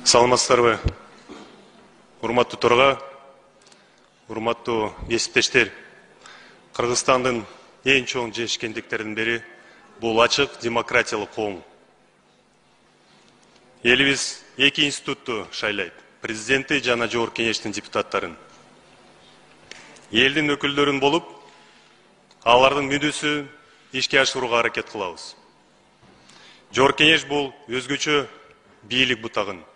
Саламатсыздарбы? Урматтуу төрага, урматтуу кесиптештер. Кыргызстандын эң чоң жетишкендиктеринин бири бул ачык демократиялык коом. Элибиз эки институтту шайлайт: президенти жана жогорку кеңештин депутаттарын. Элдин өкүлдөрүн болуп, алардын мүдүсүн ишке ашырууга аракет кылабыз. Жогорку кеңеш бул өзгөчө бийлик бутагын.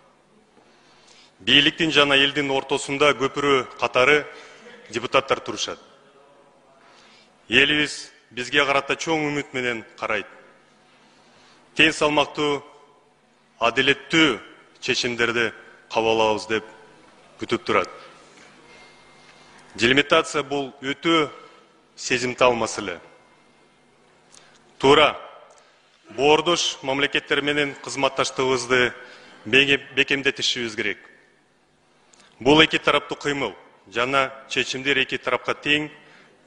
Бийликтин жана элдин ортосунда көпүрө катары депутаттар турушат. Элибиз бизге карата чоң үмүт менен карайт. Тең салмактуу, адилеттүү чечимдерди кабыл алабыз деп күтүп турат. Делимитация бул өтө сезимтал маселе. Туура, боордош мамлекеттер менен кызматташтыгыбызды бекемдетишибиз керек. Бул эки тараптуу кыймыл жана чечимдер эки тарапка тең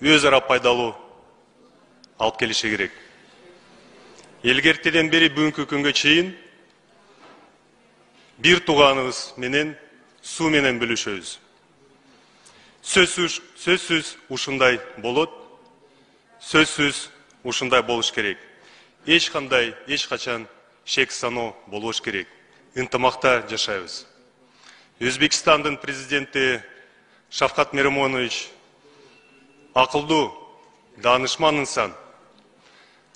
өз ара пайдалуу алып келиши керек. Илгертеден бери бүгүнкү күнгө чейин бир тууганыбыз менен суу менен бөлүшөбүз. Сөзсүз ушундай болот, сөзсүз ушундай болуш керек. Эч качан шек саноо болбош керек. Ынтымакта жашайбыз. Өзбекстандын президенти Шавкат Миромонович акылдуу, даанышман инсан.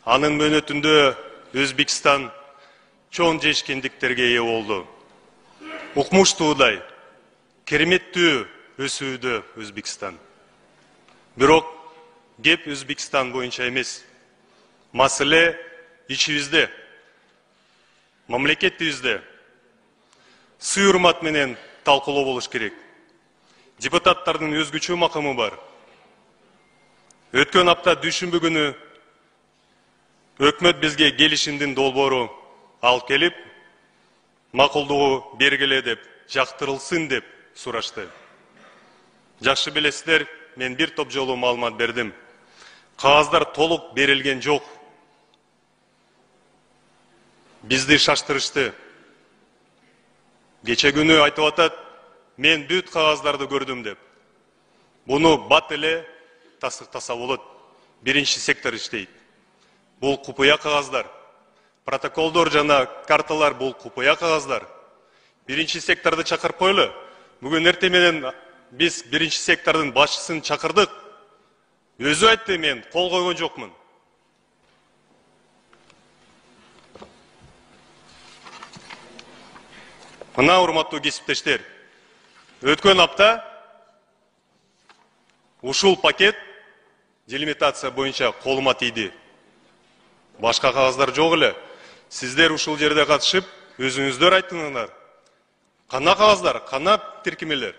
Анын мөөнөтүндө Өзбекстан чоң жетишкендиктерге ээ болду. Укмуштуудай, кереметтүү өсүүдө Өзбекстан. Бирок кеп Өзбекстан боюнча эмес. Маселе ичибизде, мамлекетибизде. Сый-урмат менен талкуулоо болуш керек. Депутаттардын өзгөчө макамы бар. Өткөн апта дүйшөмбү күнү өкмөт бизге келишимдин долбоору алып келип, макулдугу бергиле деп, жактырылсын деп сурашты. Жакшы билесиздер, мен бир топ жолу маалымат бердим. Кагаздар толук берилген жок. Бизди шаштырышты. Кече күнү айтып атат, мен бүт кагаздарды көрдүм деп. Буну бат эле тастыктаса болот. Биринчи сектор иштейт. Бул купуя кагаздар. Протоколдор жана карталар бул купуя кагаздар. Биринчи секторду чакырып койлу. Бүгүн эртең менен биз биринчи сектордун башчысын чакырдык. Өзү айтты, мен кол койгон жокмун. Мына урматтуу кесиптештер, өткөн апта ушул пакет делимитация боюнча колума тийди. Башка кагаздар жок эле. Сиздер ушул жерде катышып, өзүңүздөр айттыңыздар. Кана кагаздар, кана тиркемелер.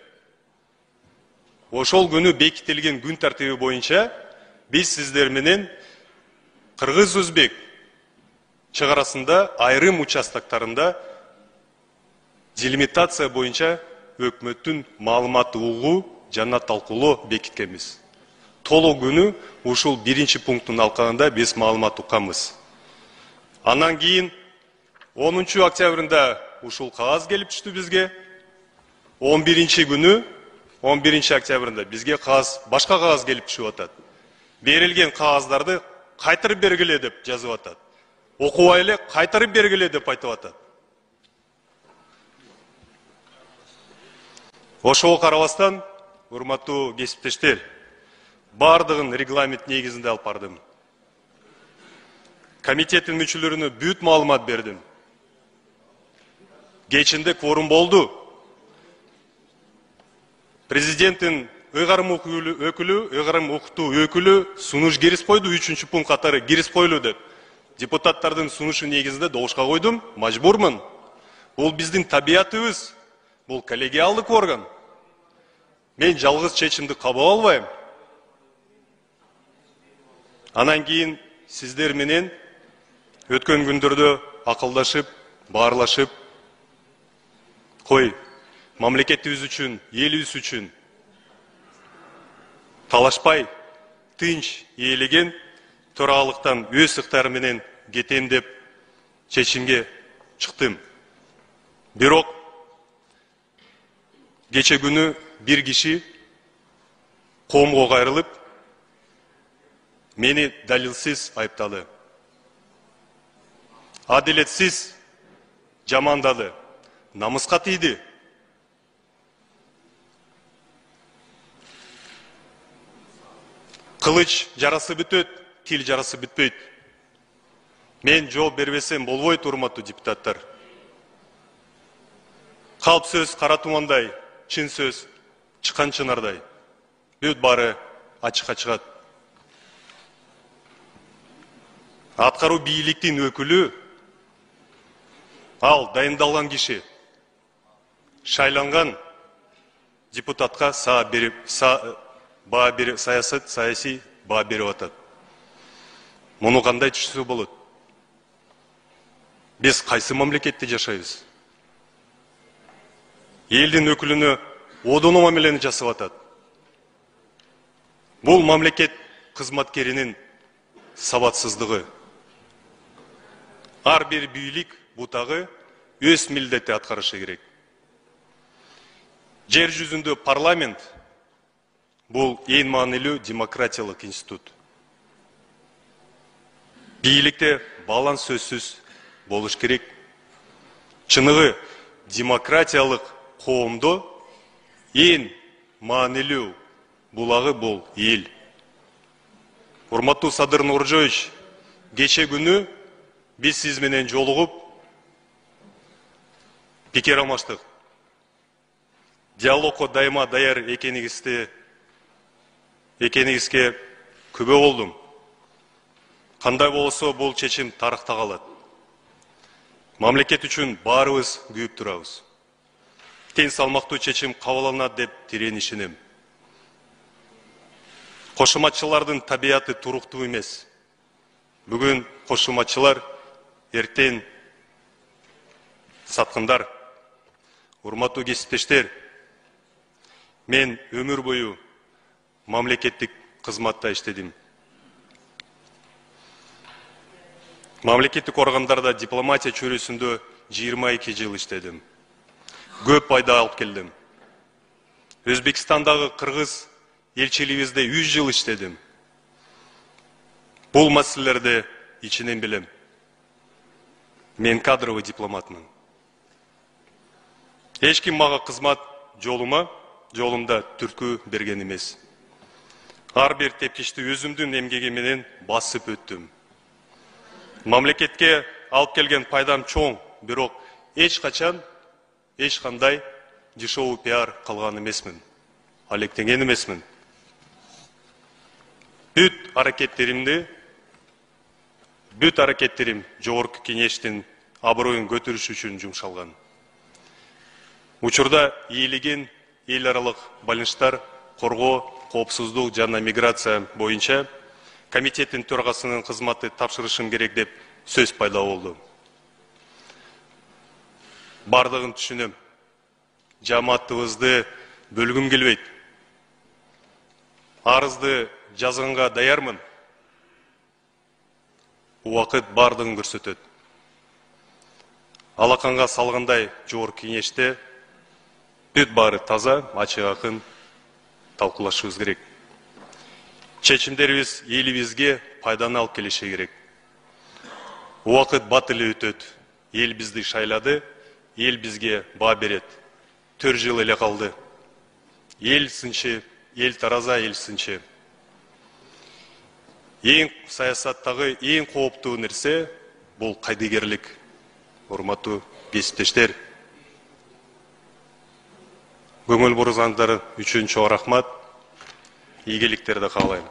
Ошол күнү бекитилген күн тартиби боюнча биз сиздер менен кыргыз-өзбек чыгарасында айрым участоктарында делимитация боюнча өкмөттүн маалымат угуу жана талкуулоо бекиткенбиз. Толук күнү ушул биринчи пункттун алкагында биз маалымат укканбыз. Анан кийин 10 октябрында ушул кагаз келип түштү бизге. 11 күнү 11 октябрында бизге башка кагаз келип түшүп атат. Берилген кагаздарды кайтарып бергиле деп жазып атат. Окубай эле кайтарып бергиле деп айтып атат. Ошого карабастан, урматтуу кесиптештер, бардыгын регламент негизинде алып бардым. Комитеттин мүчөлөрүнө бүт маалымат бердим. Кечинде кворум болду. Президенттин ыйгарым укуктуу өкүлү сунуш кирип койду, 3 пункт катары кирип койлу деп. Депутаттардын сунушу негизинде добушка койдум, мажбурмун. Бул биздин табиятыбыз. Бул коллегиалдык орган. Мен жалгыз чечимди кабыл албайм. Анан кийин сиздер менен өткөн күндөрдө акылдашып, баарлашып, кой, мамлекетибиз үчүн, элибиз үчүн талашпай, тынч ээлеген төрагалыктан өз ыктыярым менен кетем деп чечимге чыктым. Бирок Geçe günü bir kişi коомго кайрылып, meni dalilsiz ayıptalı. Adaletsiz jamandalı. Намысқа тиді. Кылыч жарасы бүтөт, тил жарасы бүтпөйт. Мен жооп бербесем болбойт, урматтуу депутаттар. Калп сөз кара тумандай, чын сөз чыккан чынардай. Бүт бары ачыкка чыгат. Аткаруу бийликтин өкүлү ал дайындалган киши. Шайланган депутатка саясий баа берип атат. Муну кандай түшүнсө болот? Биз кайсы мамлекетте жашайбыз? Элдин өкүлүнө одоно мамилени жасап атат. Бул мамлекет кызматкеринин сабатсыздыгы. Ар бир бийлик бутагы өз милдетти аткарышы керек. Жер жүзүндө парламент бул эң маанилүү демократиялык институт. Бийликте баланс сөзсүз болуш керек. Чыныгы демократиялык коомдо эң маанилүү булагы бул эл. Урматтуу Садыр Нуржоевич, кече күнү биз сиз менен жолугуп пикир алмаштык. Диалогко дайыма даяр экенигизге күбө болдум. Кандай болсо бул чечим тарыхта калат. Мамлекет үчүн баарыбыз күйүп турабыз. Тең салмактуу чечим кабыл алынат деп тирен ишенем. Кошуматчылардын табияты туруктуу эмес. Бүгүн кошуматчылар, эртең саткындар. Урматтуу кесиптештер, мен өмүр бою мамлекеттик кызматта иштедим. Мамлекеттик органдарда дипломатия чөйрөсүндө 22 жыл иштедим. Көп пайда алып келдим. Өзбекстандагы кыргыз элчилигибизде 100 жыл иштедим. Бул маселелерди ичинен билем. Мен кадровый дипломатмын. Эч ким мага кызмат жолумда түрткү берген эмес. Ар бир тепкичти өзүмдүн эмгеги менен басып өттүм. Мамлекетке алып келген пайдам чоң, бирок эч кандай дешевый пиар кылган эмесмин. Алектенген эмесмин. Бүт аракеттерим жогорку кеңештин аброюн көтөрүш үчүн жумшалган. Учурда ийилген эл аралык байланыштар коргоо, коопсуздук жана миграция боюнча комитеттин төрагасынын кызматы тапшырышым керек деп сөз пайда болду. Бардыгын түшүнөм. Жамаатыбызды бөлгүм келбейт. Арызды жазганга даярмын. Убакыт бардыгын көрсөтөт. Алаканга салгандай жогорку кеңеште бүт баары таза, ачык акын талкуулашыбыз керек. Чечимдерибиз элибизге пайданы алып келиши керек. Убакыт бат эле өтөт. Эл бизди шайлады, эл бизге баа берет. 4 жыл эле калды. Эл сынчы, эл тараза, эл сынчы. Эң саясаттагы эң кооптуу нерсе бул кайдыгерлик. Урматтуу кесиптештер, көңүл бургандар үчүн чоң рахмат. Ийгиликтерди каалайм.